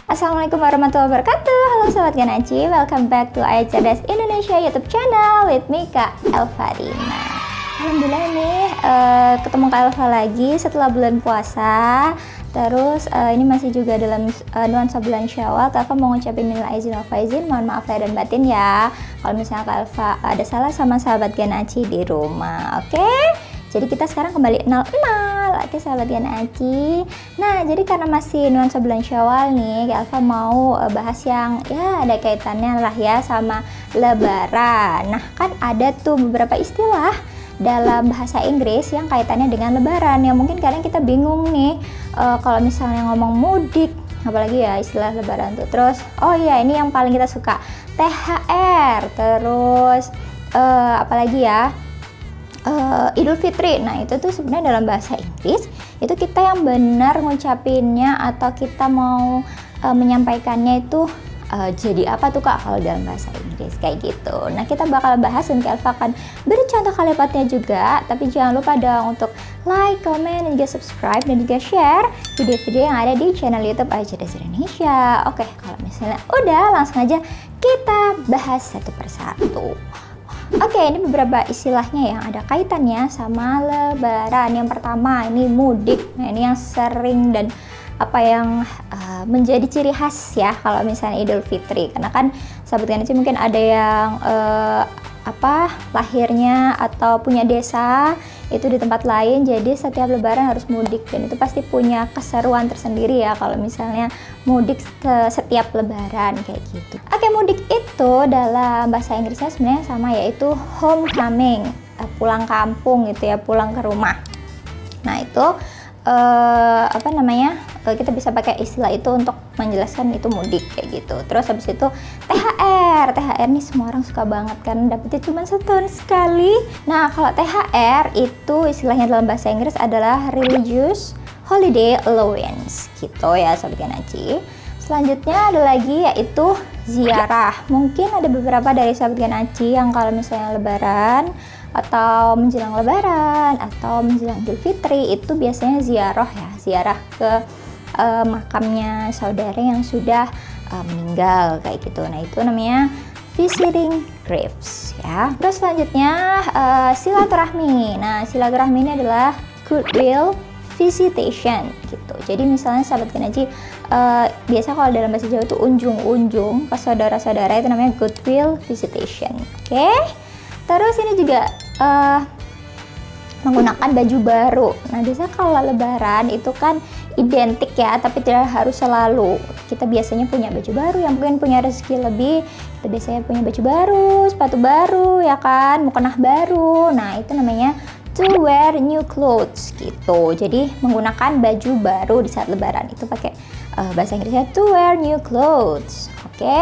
Assalamualaikum warahmatullahi wabarakatuh. Halo Sobat Ganaci, welcome back to Ayah Cerdas Indonesia YouTube channel with me Kak Elvarina. Alhamdulillah nih ketemu Kak Elva lagi setelah bulan puasa. Terus ini masih juga dalam nuansa bulan Syawal. Kak Elva mau ngucapin minal aizin wal faizin, mohon maaf lahir dan batin ya kalau misalnya Kak Elva ada salah sama sahabat Ganaci di rumah. Oke? Jadi kita sekarang kembali nol. Oke sahabat Ganaci. Nah, jadi karena masih nuansa bulan Syawal nih, Kak Elva mau bahas yang ya ada kaitannya lah ya sama Lebaran. Nah, kan ada tuh beberapa istilah dalam bahasa Inggris yang kaitannya dengan Lebaran. Yang mungkin kadang kita bingung nih kalau misalnya ngomong mudik, apalagi ya istilah Lebaran tuh. Terus, oh iya ini yang paling kita suka, THR. Terus apalagi ya? Idul Fitri. Nah itu tuh sebenarnya dalam bahasa Inggris itu kita yang benar ngucapinnya atau kita mau menyampaikannya itu jadi apa tuh Kak kalau dalam bahasa Inggris kayak gitu. Nah kita bakal bahas dan Kak Elva akan beri contoh kalimatnya juga. Tapi jangan lupa dong untuk like, comment, dan juga subscribe dan juga share video-video yang ada di channel YouTube Ayah Cerdas Indonesia. Oke, kalau misalnya udah langsung aja kita bahas satu persatu. Oke, ini beberapa istilahnya yang ada kaitannya sama Lebaran. Yang pertama ini mudik. Nah ini yang sering dan apa yang menjadi ciri khas ya kalau misalnya Idul Fitri. Karena kan sahabat Ganaci mungkin ada yang lahirnya atau punya desa itu di tempat lain, jadi setiap Lebaran harus mudik dan itu pasti punya keseruan tersendiri ya kalau misalnya mudik setiap Lebaran kayak gitu. Oke, mudik itu dalam bahasa Inggrisnya sebenarnya sama, yaitu homecoming, pulang kampung gitu ya, pulang ke rumah. Nah itu kita bisa pakai istilah itu untuk menjelaskan itu mudik kayak gitu. Terus habis itu THR nih semua orang suka banget kan, dapetnya cuma setahun sekali. Nah kalau THR itu istilahnya dalam bahasa Inggris adalah Religious Holiday Allowance gitu ya Sobat Ganaci. Selanjutnya ada lagi yaitu ziarah. Mungkin ada beberapa dari Sobat Ganaci yang kalau misalnya Lebaran atau menjelang Lebaran atau menjelang Idul Fitri itu biasanya ziarah ke makamnya saudara yang sudah meninggal kayak gitu. Nah itu namanya visiting graves ya. Terus selanjutnya silaturahmi. Nah silaturahmi ini adalah goodwill visitation gitu. Jadi misalnya sahabat Ganaci biasa kalau dalam bahasa Jawa itu unjung-unjung ke saudara-saudara itu namanya goodwill visitation. Oke? Terus ini juga menggunakan baju baru. Nah biasanya kalau Lebaran itu kan identik ya, tapi tidak harus selalu. Kita biasanya punya baju baru, yang mungkin punya rezeki lebih, kita biasanya punya baju baru, sepatu baru ya kan, mukena baru. Nah itu namanya to wear new clothes gitu. Jadi menggunakan baju baru di saat Lebaran itu pakai bahasa Inggrisnya to wear new clothes. Oke?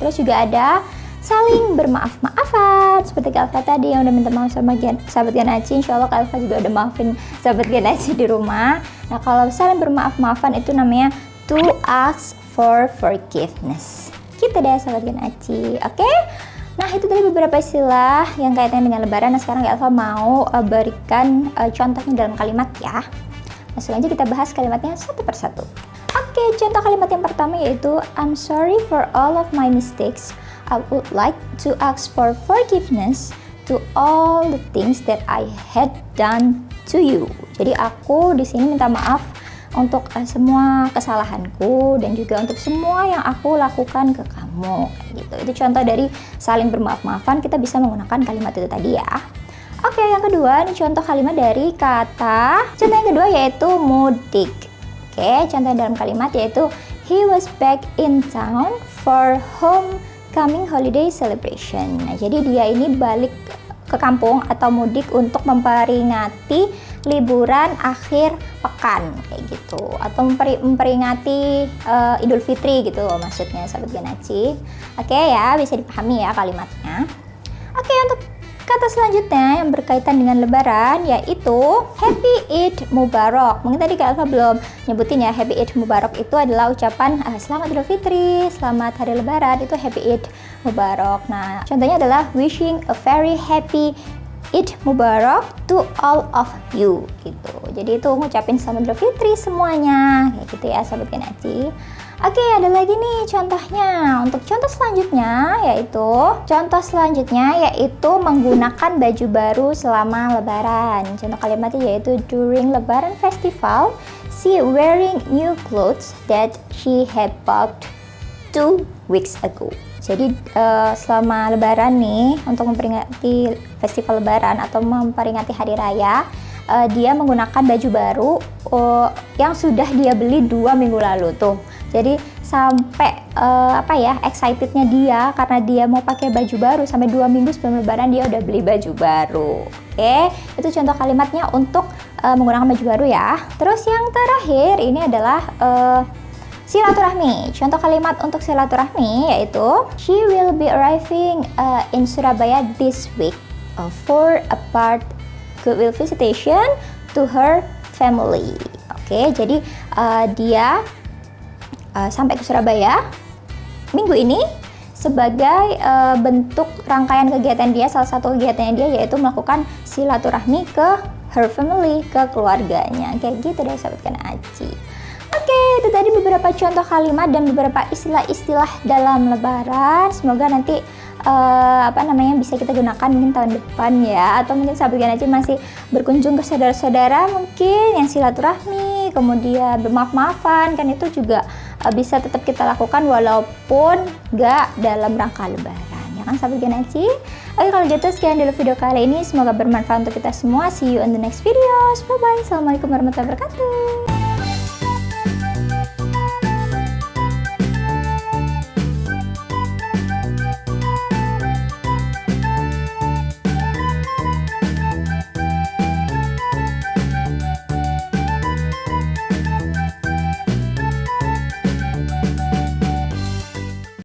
Terus juga ada saling bermaaf-maafan seperti Kak Elva tadi yang udah minta maaf sama sahabat Ganaci. Insya Allah Kak Elva juga udah maafin sahabat Ganaci di rumah. Nah kalau saling bermaaf-maafan itu namanya to ask for forgiveness gitu deh sahabat Ganaci. Oke? Nah itu tadi beberapa istilah yang kaitannya dengan Lebaran. Nah sekarang Kak Elva mau berikan contohnya dalam kalimat ya. Langsung aja kita bahas kalimatnya satu persatu. Oke, contoh kalimat yang pertama yaitu I'm sorry for all of my mistakes. I would like to ask for forgiveness to all the things that I had done to you. Jadi aku di sini minta maaf untuk semua kesalahanku dan juga untuk semua yang aku lakukan ke kamu. Gitu. Itu contoh dari saling bermaaf-maafan. Kita bisa menggunakan kalimat itu tadi ya. Oke, yang kedua ini contoh kalimat dari kata. Contoh yang kedua yaitu mudik. Oke, contoh dalam kalimat yaitu he was back in town for homecoming holiday celebration. Nah, jadi dia ini balik ke kampung atau mudik untuk memperingati liburan akhir pekan kayak gitu, atau memperingati Idul Fitri gitu maksudnya sahabat Ganaci. Oke ya, bisa dipahami ya kalimatnya. Oke, untuk kata selanjutnya yang berkaitan dengan Lebaran yaitu Happy Eid Mubarak. Mungkin tadi Kak Elva belum nyebutin ya, Happy Eid Mubarak itu adalah ucapan Selamat Idul Fitri, Selamat Hari Lebaran, itu Happy Eid Mubarak. Nah, contohnya adalah wishing a very happy Eid Mubarak to all of you gitu. Jadi itu ngucapin selamat Idul Fitri semuanya kayak gitu ya sahabat Genaci. Oke, ada lagi nih contohnya. Untuk contoh selanjutnya yaitu menggunakan baju baru selama lebaran. Contoh kalimatnya yaitu during lebaran festival, she wearing new clothes that she had bought 2 weeks ago. Jadi selama lebaran nih, untuk memperingati festival lebaran atau memperingati hari raya, dia menggunakan baju baru yang sudah dia beli 2 minggu lalu tuh. Jadi sampai excitednya dia karena dia mau pakai baju baru, sampai 2 minggu sebelum lebaran dia udah beli baju baru. Oke, itu contoh kalimatnya untuk menggunakan baju baru ya. Terus yang terakhir ini adalah silaturahmi. Contoh kalimat untuk silaturahmi yaitu she will be arriving in Surabaya this week for a part goodwill visitation to her family. Oke, jadi dia sampai ke Surabaya minggu ini sebagai bentuk rangkaian kegiatan dia. Salah satu kegiatannya dia yaitu melakukan silaturahmi ke her family, ke keluarganya. Kayak gitu deh sahabat Genaci. Oke, itu tadi beberapa contoh kalimat dan beberapa istilah-istilah dalam lebaran. Semoga nanti bisa kita gunakan mungkin tahun depan ya, atau mungkin sahabat Genaci masih berkunjung ke saudara-saudara mungkin yang silaturahmi, kemudian bermaaf-maafan, kan itu juga bisa tetap kita lakukan walaupun gak dalam rangka lebaran, ya kan sahabat Genaci. Oke, kalau gitu sekian dulu video kali ini, semoga bermanfaat untuk kita semua. See you on the next videos. Bye bye. Assalamualaikum warahmatullahi wabarakatuh.